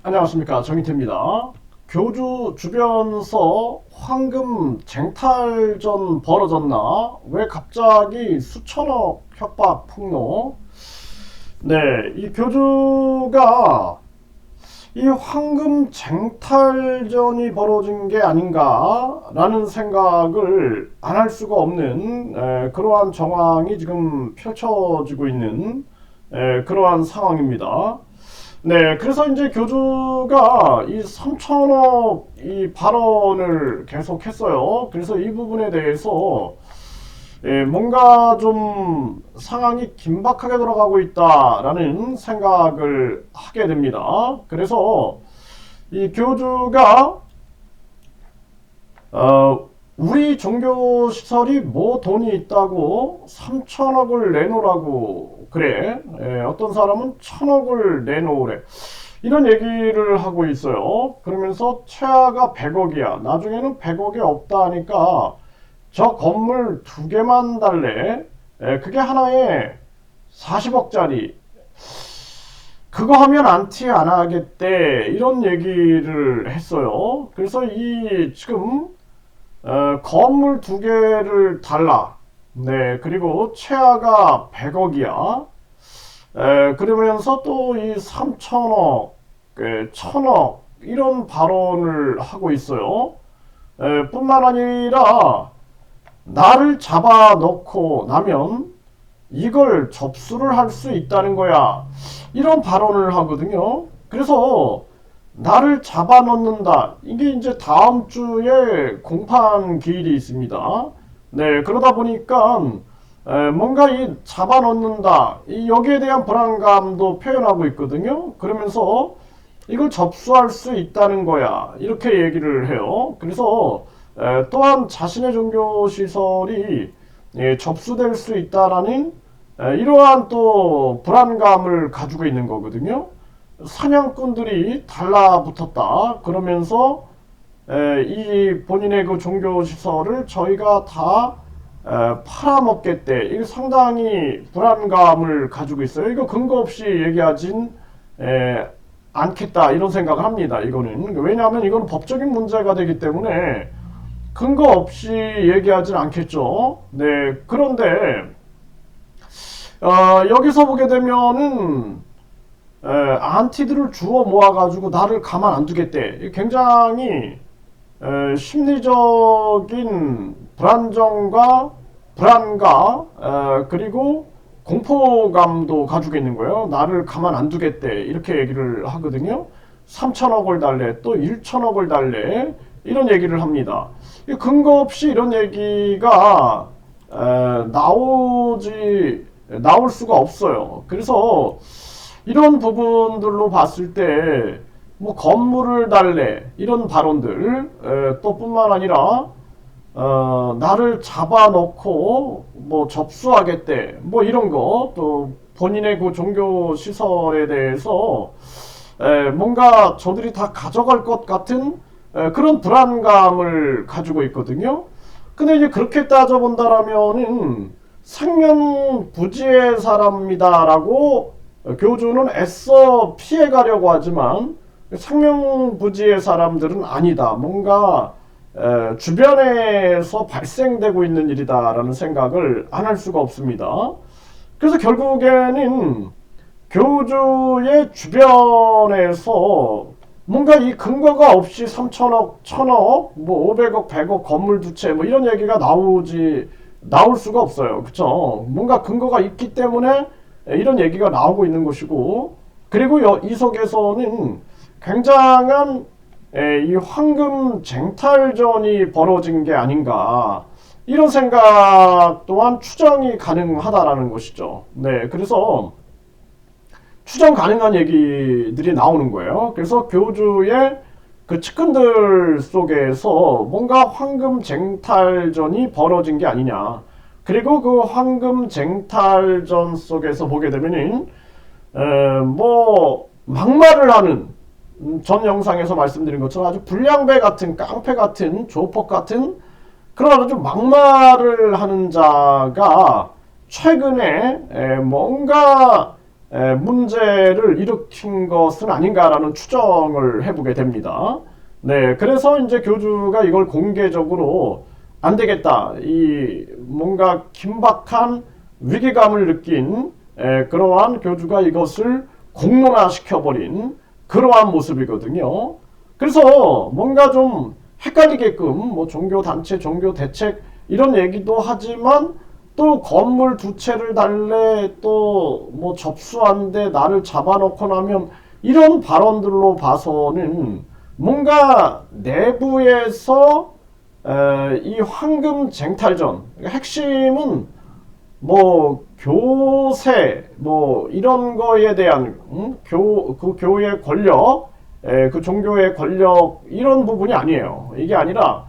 안녕하십니까, 정인태입니다. 교주 주변서 황금 쟁탈전 벌어졌나? 왜 갑자기 수천억 협박 폭로? 네, 이 교주가 이 황금 쟁탈전이 벌어진 게 아닌가라는 생각을 안 할 수가 없는 그러한 정황이 지금 펼쳐지고 있는 그러한 상황입니다. 네, 그래서 이제 교주가 이 3천억 이 발언을 계속 했어요. 그래서 이 부분에 대해서 뭔가 좀 상황이 긴박하게 돌아가고 있다라는 생각을 하게 됩니다. 그래서 이 교주가 우리 종교시설이 뭐 돈이 있다고 3천억을 내놓으라고 그래. 어떤 사람은 1,000억을 내놓으래. 이런 얘기를 하고 있어요. 그러면서 최하가 100억이야. 나중에는 100억이 없다 하니까 저 건물 2개만 달래. 그게 하나에 40억짜리. 그거 하면 안티 안 하겠대. 이런 얘기를 했어요. 그래서 이 지금 건물 2개를 달라. 네, 그리고 최하가 100억이야. 그러면서 또 이 3천억, 1,000억 이런 발언을 하고 있어요. 뿐만 아니라 나를 잡아놓고 나면 이걸 접수를 할 수 있다는 거야. 이런 발언을 하거든요. 그래서 나를 잡아놓는다. 이게 이제 다음 주에 공판 기일이 있습니다. 네, 그러다 보니까 뭔가 이 잡아놓는다. 여기에 대한 불안감도 표현하고 있거든요. 그러면서 이걸 접수할 수 있다는 거야. 이렇게 얘기를 해요. 그래서 또한 자신의 종교시설이 접수될 수 있다라는 이러한 또 불안감을 가지고 있는 거거든요. 사냥꾼들이 달라붙었다. 그러면서 이 본인의 그 종교시설을 저희가 다 팔아먹겠대. 이거 상당히 불안감을 가지고 있어요. 이거 근거 없이 얘기하진 않겠다. 이런 생각을 합니다. 이거는. 왜냐하면 이건 법적인 문제가 되기 때문에 근거 없이 얘기하진 않겠죠. 네. 그런데 여기서 보게 되면은 안티들을 주워 모아가지고 나를 가만 안 두겠대. 굉장히 심리적인 불안과 그리고 공포감도 가지고 있는 거예요. 나를 가만 안 두겠대. 이렇게 얘기를 하거든요. 3천억을 달래, 또 1천억을 달래. 이런 얘기를 합니다. 근거 없이 이런 얘기가 나올 수가 없어요. 그래서 이런 부분들로 봤을 때 뭐 건물을 달래 이런 발언들 또 뿐만 아니라 나를 잡아놓고 뭐 접수하겠대 뭐 이런 거 또 본인의 그 종교 시설에 대해서 뭔가 저들이 다 가져갈 것 같은 그런 불안감을 가지고 있거든요. 근데 이제 그렇게 따져본다라면은 생명부지의 사람이다라고 교주는 애써 피해가려고 하지만 생명부지의 사람들은 아니다. 뭔가 주변에서 발생되고 있는 일이다라는 생각을 안 할 수가 없습니다. 그래서 결국에는 교주의 주변에서 뭔가 이 근거가 없이 3천억, 1,000억, 뭐 500억, 100억 건물 두 채 뭐 이런 얘기가 나올 수가 없어요. 그쵸? 뭔가 근거가 있기 때문에 이런 얘기가 나오고 있는 것이고, 그리고 이 속에서는 굉장한 이 황금 쟁탈전이 벌어진 게 아닌가 이런 생각 또한 추정이 가능하다라는 것이죠. 네, 그래서 추정 가능한 얘기들이 나오는 거예요. 그래서 교주의 그 측근들 속에서 뭔가 황금 쟁탈전이 벌어진 게 아니냐. 그리고 그 황금 쟁탈전 속에서 보게 되면은 뭐 막말을 하는 전 영상에서 말씀드린 것처럼 아주 불량배 같은 깡패 같은 조폭 같은 그런 아주 막말을 하는 자가 최근에 뭔가 문제를 일으킨 것은 아닌가라는 추정을 해보게 됩니다. 네, 그래서 이제 교주가 이걸 공개적으로 안 되겠다, 이 뭔가 긴박한 위기감을 느낀 그러한 교주가 이것을 공론화시켜버린 그러한 모습이거든요. 그래서 뭔가 좀 헷갈리게끔 뭐 종교 단체, 종교 대책 이런 얘기도 하지만 또 건물 두 채를 달래 또 뭐 접수한데 나를 잡아놓고 나면 이런 발언들로 봐서는 뭔가 내부에서 이 황금 쟁탈전, 그러니까 핵심은 뭐 교세 뭐 이런 거에 대한 그 교회의 권력, 그 종교의 권력 이런 부분이 아니에요. 이게 아니라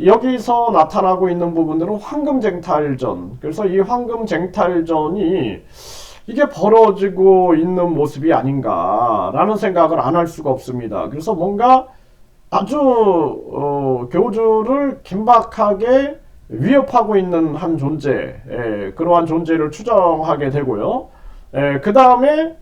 여기서 나타나고 있는 부분들은 황금쟁탈전. 그래서 이 황금쟁탈전이 이게 벌어지고 있는 모습이 아닌가라는 생각을 안 할 수가 없습니다. 그래서 뭔가 아주 교주를 긴박하게 위협하고 있는 한 존재, 그러한 존재를 추정하게 되고요. 그 다음에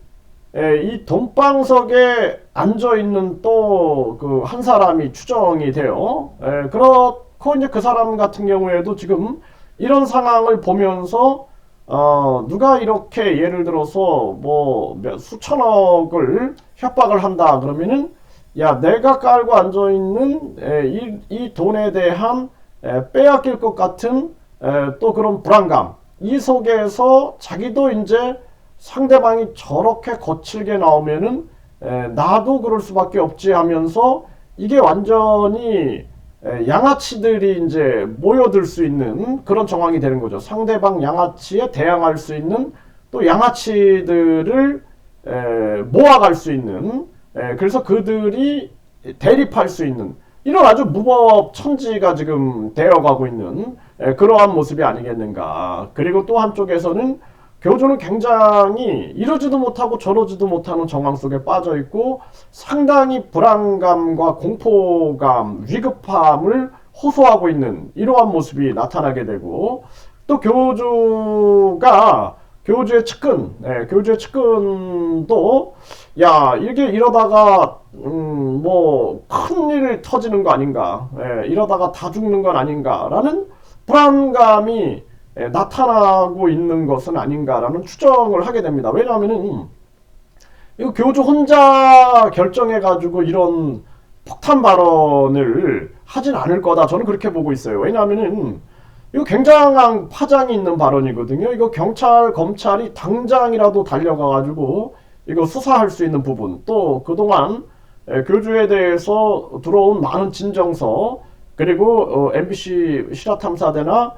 이 돈방석에 앉아있는 또 그 한 사람이 추정이 돼요. 그렇고 이제 그 사람 같은 경우에도 지금 이런 상황을 보면서 누가 이렇게 예를 들어서 뭐 수천억을 협박을 한다 그러면은 야, 내가 깔고 앉아있는 이 돈에 대한 빼앗길 것 같은 또 그런 불안감, 이 속에서 자기도 이제 상대방이 저렇게 거칠게 나오면은 나도 그럴 수밖에 없지 하면서 이게 완전히 양아치들이 이제 모여들 수 있는 그런 정황이 되는 거죠. 상대방 양아치에 대항할 수 있는 또 양아치들을 모아갈 수 있는, 그래서 그들이 대립할 수 있는 이런 아주 무법천지가 지금 되어가고 있는 그러한 모습이 아니겠는가. 그리고 또 한쪽에서는 교주는 굉장히 이러지도 못하고 저러지도 못하는 정황 속에 빠져 있고 상당히 불안감과 공포감, 위급함을 호소하고 있는 이러한 모습이 나타나게 되고, 또 교주의 측근, 교주의 측근도 야, 이게 이러다가 뭐 큰일 터지는 거 아닌가, 이러다가 다 죽는 건 아닌가라는 불안감이 나타나고 있는 것은 아닌가라는 추정을 하게 됩니다. 왜냐하면은 이거 교주 혼자 결정해가지고 이런 폭탄 발언을 하진 않을 거다, 저는 그렇게 보고 있어요. 왜냐하면은 이거 굉장한 파장이 있는 발언이거든요. 이거 경찰, 검찰이 당장이라도 달려가가지고 이거 수사할 수 있는 부분, 또 그동안 교주에 대해서 들어온 많은 진정서, 그리고 MBC 실화탐사대나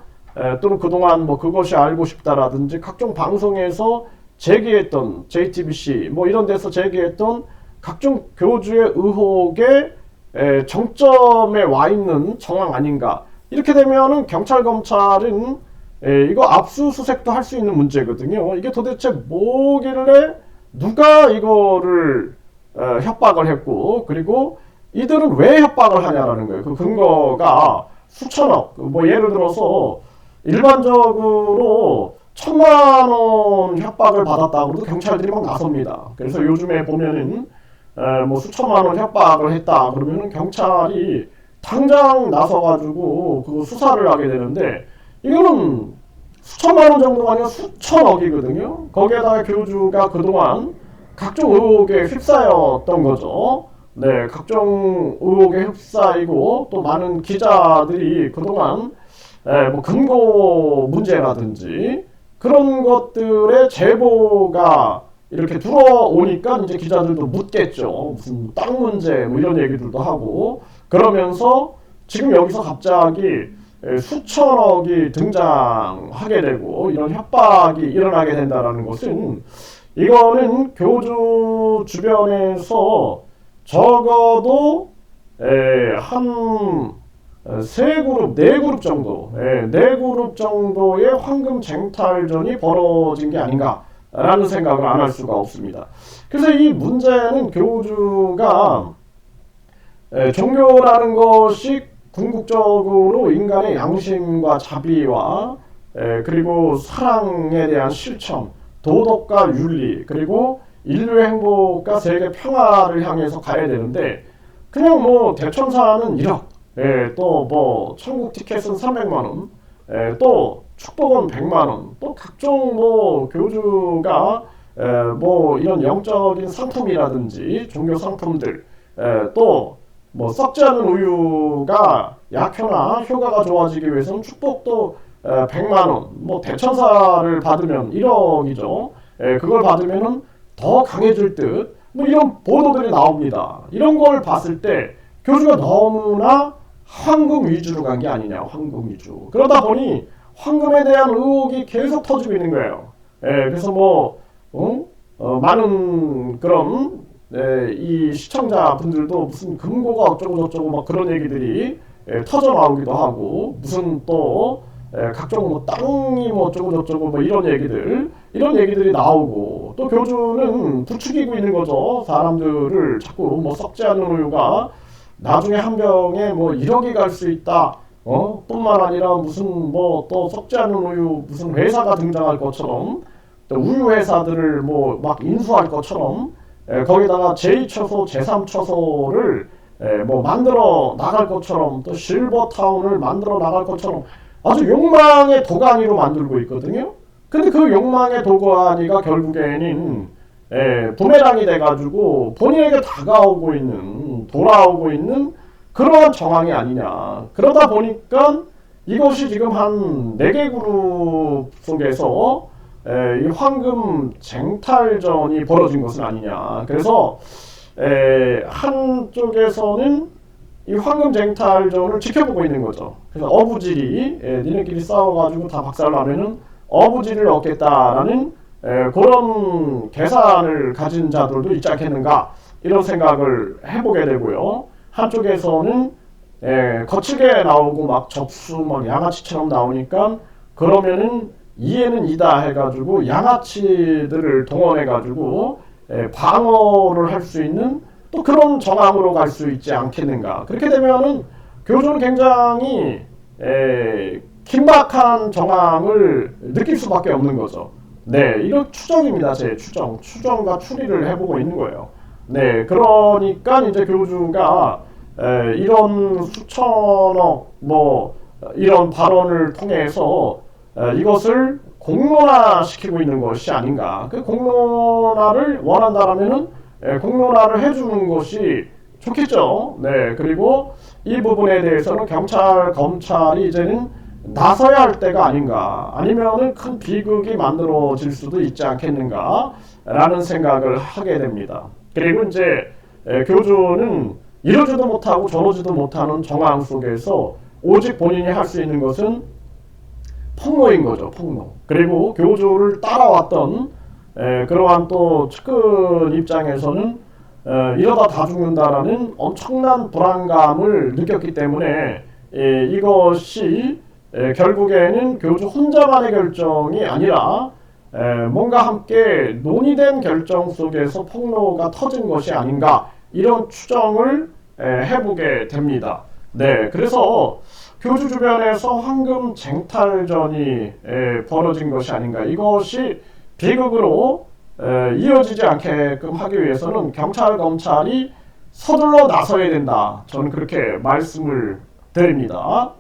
또는 그동안 뭐 그것이 알고 싶다라든지 각종 방송에서 제기했던 JTBC 뭐 이런 데서 제기했던 각종 교주의 의혹의 정점에 와 있는 정황 아닌가. 이렇게 되면은 경찰, 검찰은 이거 압수수색도 할 수 있는 문제거든요. 이게 도대체 뭐길래 누가 이거를 협박을 했고, 그리고 이들은 왜 협박을 하냐라는 거예요. 그 근거가 수천억, 뭐 예를 들어서 일반적으로 1,000만 원 협박을 받았다고 해도 경찰들이 막 나섭니다. 그래서 요즘에 보면은 뭐 수천만 원 협박을 했다 그러면은 경찰이 당장 나서가지고 그 수사를 하게 되는데, 이거는 수천만 원 정도가 아니라 수천억이거든요. 거기에다가 교주가 그동안 각종 의혹에 휩싸였던 거죠. 네, 각종 의혹에 휩싸이고 또 많은 기자들이 그동안 뭐 금고 문제라든지 그런 것들의 제보가 이렇게 들어오니까 이제 기자들도 묻겠죠. 무슨 땅 문제 뭐 이런 얘기들도 하고, 그러면서 지금 여기서 갑자기 수천억이 등장하게 되고 이런 협박이 일어나게 된다는 것은, 이거는 교주 주변에서 적어도 한 세 그룹, 네 그룹 정도, 네 그룹 정도의 황금 쟁탈전이 벌어진 게 아닌가라는 생각을 안 할 수가 없습니다. 그래서 이 문제는 교주가 종교라는 것이 궁극적으로 인간의 양심과 자비와 그리고 사랑에 대한 실천, 도덕과 윤리 그리고 인류의 행복과 세계 평화를 향해서 가야 되는데 그냥 뭐 대천사는 1억, 또 뭐 천국 티켓은 300만 원, 또 축복은 100만 원, 또 각종 뭐 교주가 뭐 이런 영적인 상품이라든지 종교 상품들, 또 뭐 썩지 않은 우유가 약효나 효과가 좋아지기 위해서는 축복도 100만 원, 뭐 대천사를 받으면 1억이죠. 그걸 받으면은 더 강해질 듯, 뭐 이런 보도들이 나옵니다. 이런 걸 봤을 때 교주가 너무나 황금 위주로 간 게 아니냐, 황금 위주. 그러다 보니 황금에 대한 의혹이 계속 터지고 있는 거예요. 그래서 뭐 많은 그런 이 시청자분들도 무슨 금고가 어쩌고 저쩌고 막 그런 얘기들이 터져 나오기도 하고 무슨 또 각종 뭐 땅이 뭐 어쩌고 저쩌고 뭐 이런 얘기들이 나오고 또 교주는 부추기고 있는 거죠. 사람들을 자꾸 뭐 썩지 않은 우유가 나중에 한 병에 뭐 1억이 갈 수 있다. 뿐만 아니라 무슨 뭐 또 썩지 않은 우유 무슨 회사가 등장할 것처럼 또 우유 회사들을 뭐 막 인수할 것처럼 거기다가 제2처소, 제3처소를 뭐 만들어 나갈 것처럼 또 실버타운을 만들어 나갈 것처럼 아주 욕망의 도가니로 만들고 있거든요. 근데 그 욕망의 도가니가 결국에는 부메랑이 돼가지고 본인에게 다가오고 있는, 돌아오고 있는 그러한 정황이 아니냐. 그러다 보니까 이것이 지금 한 4개 그룹 속에서 이 황금 쟁탈전이 벌어진 것은 아니냐. 그래서 한쪽에서는 이 황금 쟁탈전을 지켜보고 있는 거죠. 그래서 어부질이 니네끼리 싸워가지고 다 박살나면은 어부질을 얻겠다라는 그런 계산을 가진 자들도 있지 않겠는가 이런 생각을 해보게 되고요. 한쪽에서는 거칠게 나오고 막 접수 막 양아치처럼 나오니까 그러면은 이해는 이다 해가지고 양아치들을 동원해가지고 방어를 할 수 있는 또 그런 정황으로 갈 수 있지 않겠는가. 그렇게 되면은 교주는 굉장히 긴박한 정황을 느낄 수밖에 없는 거죠. 네, 이런 추정입니다. 제 추정과 추리를 해보고 있는 거예요. 네, 그러니까 이제 교주가 이런 수천억 뭐 이런 발언을 통해서 이것을 공론화시키고 있는 것이 아닌가. 그 공론화를 원한다라면은 공론화를 해주는 것이 좋겠죠. 네, 그리고 이 부분에 대해서는 경찰, 검찰이 이제는 나서야 할 때가 아닌가. 아니면은 큰 비극이 만들어질 수도 있지 않겠는가. 라는 생각을 하게 됩니다. 그리고 이제 교주는 이러지도 못하고 저러지도 못하는 정황 속에서 오직 본인이 할 수 있는 것은 폭로인 거죠. 폭로. 그리고 교주를 따라왔던 그러한 또 측근 입장에서는 이러다 다 죽는다라는 엄청난 불안감을 느꼈기 때문에 이것이 결국에는 교주 혼자만의 결정이 아니라 뭔가 함께 논의된 결정 속에서 폭로가 터진 것이 아닌가 이런 추정을 해보게 됩니다. 네, 그래서 교주 주변에서 황금 쟁탈전이 벌어진 것이 아닌가. 이것이 비극으로 이어지지 않게끔 하기 위해서는 경찰, 검찰이 서둘러 나서야 된다. 저는 그렇게 말씀을 드립니다.